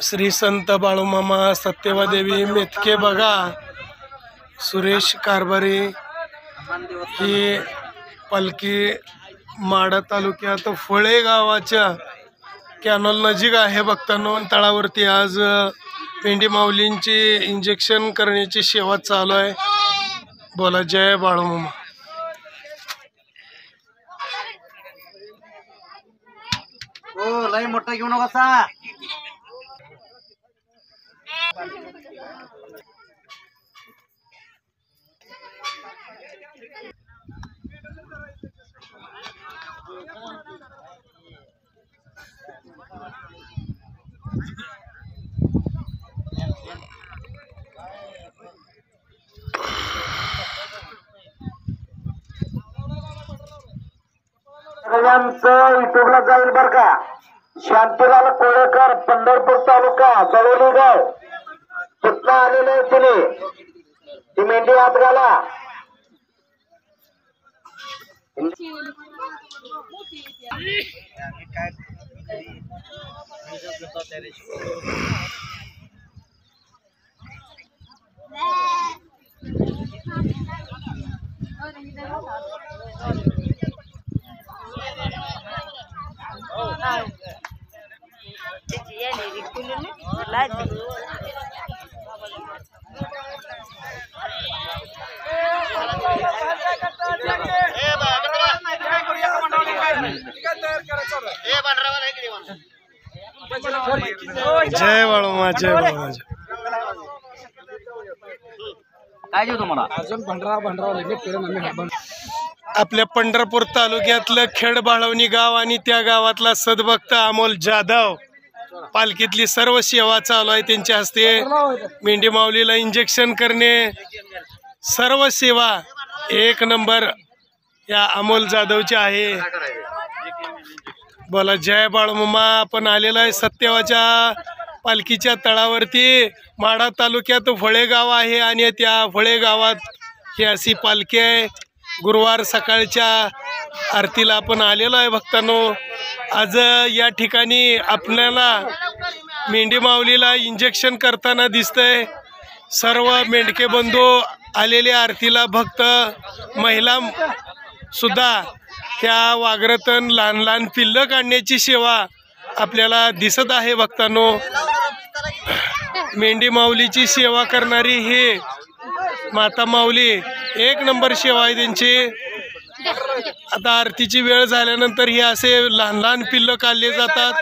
श्री संत बाळूमामा सत्यवादेवी मेतके बघा सुरेश कारभारी ही पालखी माढा तालुक्यात फळे गावाच्या कॅनल नजीक आहे भक्तांनो। तळावरती आज पेंडी माऊलींची इंजेक्शन करण्याची सेवा चालू आहे। बोला जय बाळूमामा। हो लय मोठा घेऊ नका। युट्यूबला जाईल बर का। शांतीलाल कोळेकर पंढरपूर तालुका जळोली गाव तिथं आलेले आहे तिने ती मेंढी हात घाला। जय बाळूमामा जय बाळूमामा। काय देऊ तुम्हाला अजून आपल्या पंढरपूर तालुक्यातलं खेड बाळवणी गाव आणि त्या गावातला सद्भक्त अमोल जाधव पालखीतली सर्व सेवा चालू आहे त्यांच्या हस्ते। मेंढी माऊलीला इंजेक्शन करणे सर्व सेवा एक नंबर या अमोल जाधवची आहे। बोला जय बाळूमामा। आपण आलेला आहे सत्यवाच्या पालखीच्या तळावरती। माढा तालुक्यात फळे गाव आहे आणि त्या फळे गावात ही अशी पालखी आहे। गुरुवार सकाळच्या आरतीला आपण आलेलो आहे भक्तांनो। आज या ठिकाणी आपल्याला मेंढी माऊलीला इंजेक्शन करताना दिसतंय। सर्व मेंढके बंधू आलेले आरतीला, भक्त महिला सुद्धा त्या वाघरतन लहान लहान पिल्लं काढण्याची सेवा आपल्याला दिसत आहे भक्तांनो। मेंढी माऊलीची सेवा करणारी ही माता माऊली एक नंबर सेवा आहे त्यांची। आता आरतीची वेळ झाल्यानंतर ही असे लहान लहान पिल्लं काढले जातात।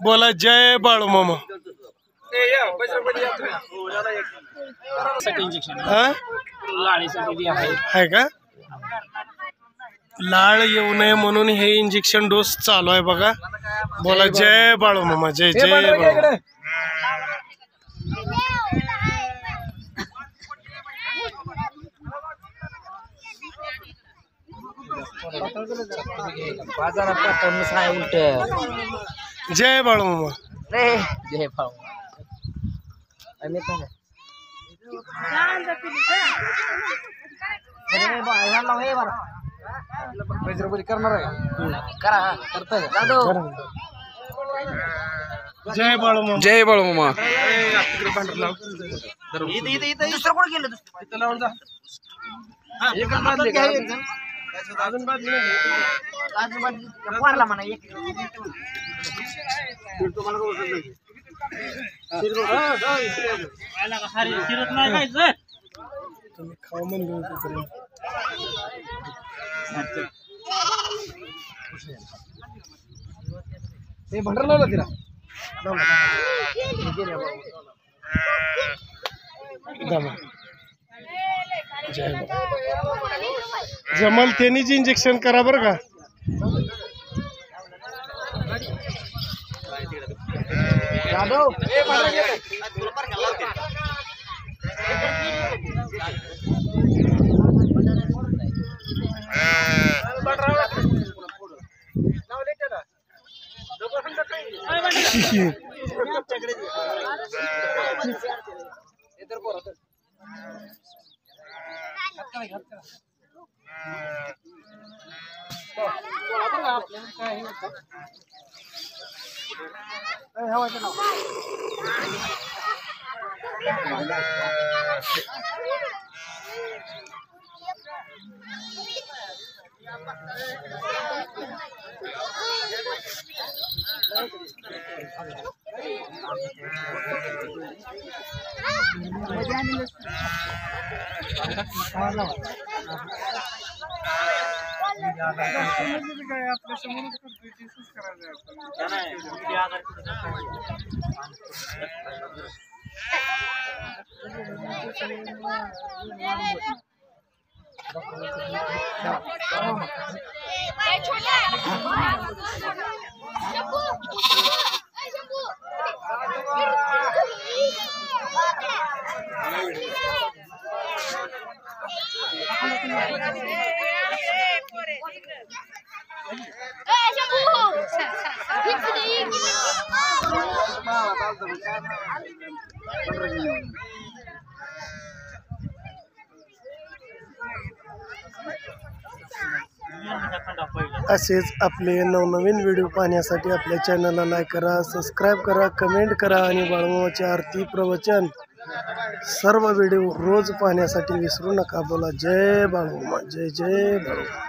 बोला जय बाळूमामा। आहे का लाळ येऊ नये म्हणून हे इंजेक्शन डोस चालू आहे बघा। बोला जय बाळूमामा जय जय बाळूमामा। जय बाळूमामा जय भाऊ जय बाळूमामा जय बाळूमामा। तुम्ही खाऊ म्हणलं ते भंडार लावला तिला जमल त्यांनीच इंजेक्शन करा बरं का। जाधव असेच आपले नवनवीन व्हिडिओ पाहण्यासाठी आपल्या चॅनलला लाईक करा, सबस्क्राईब करा, कमेंट करा आणि बाळूमामाचे आरती प्रवचन सर्व व्हिडिओ रोज पाहण्यासाठी विसरू नका. बोला जय बाळूमामा, जय जय बाळूमामा.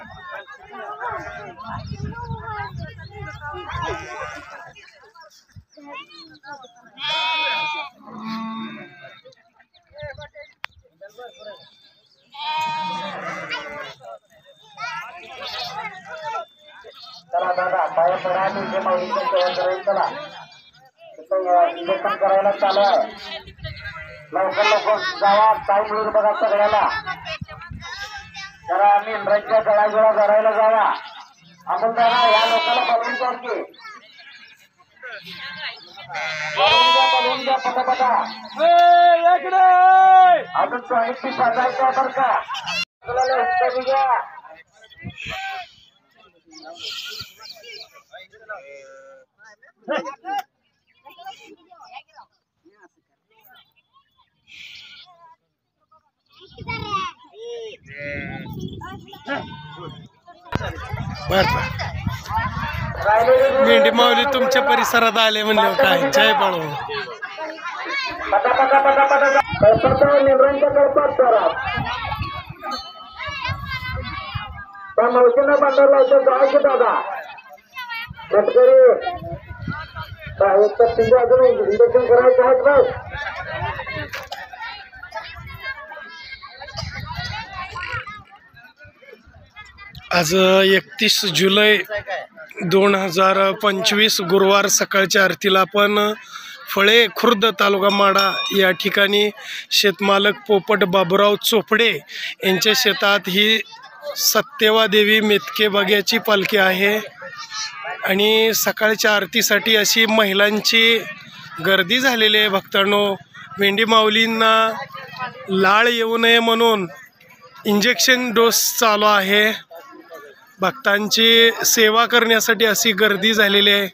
चला दादा पाया पडा तुमच्या माऊलीचं सेवा करायला चला. इंजेक्शन करायला चालू आहे. लवकर लवकर जावा, टाईम होईल बघा सगळ्याला. जरा आम्ही इंद्राच्या गळागोळा धरायला जावा. आपण जरा या लोकांना बघून जाऊ की बघून द्या पटापटा. अजून 40 वाजायचं आहे बरं का. तुला उत्तर घ्या. मेंढी माऊली तुमच्या परिसरात आले म्हणले काय. जय बाळूमामा. पटापटा पटापटा निवडांच्या करतात जरा. त्या मावशीनं बांधायला लावतो जायचं दादा. शेतकरी अजून इंजेक्शन करायचं आहेत ना. आज 31 जुलै 2025 गुरुवार सकाळच्या आरतीला आपण फळे खुर्द तालुका माडा या ठिकाणी शेतमालक पोपट बाबुराव चोपडे यांच्या शेतात ही सत्यवादेवी मेतके बग्याची पालखी आहे आणि सकाळच्या आरतीसाठी अशी महिलांची गर्दी झालेली आहे. भक्तांनो, मेंढी माऊलींना लाळ येऊ नये म्हणून इंजेक्शन डोस चालू आहे. भक्तांची सेवा करण्यासाठी अशी गर्दी झालेली आहे.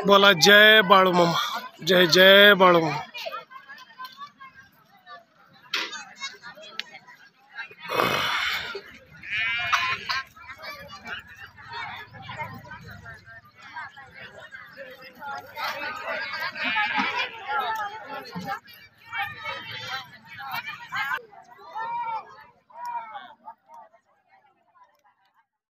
बोला जय बाळूमामा, जय जय बाळूमामा.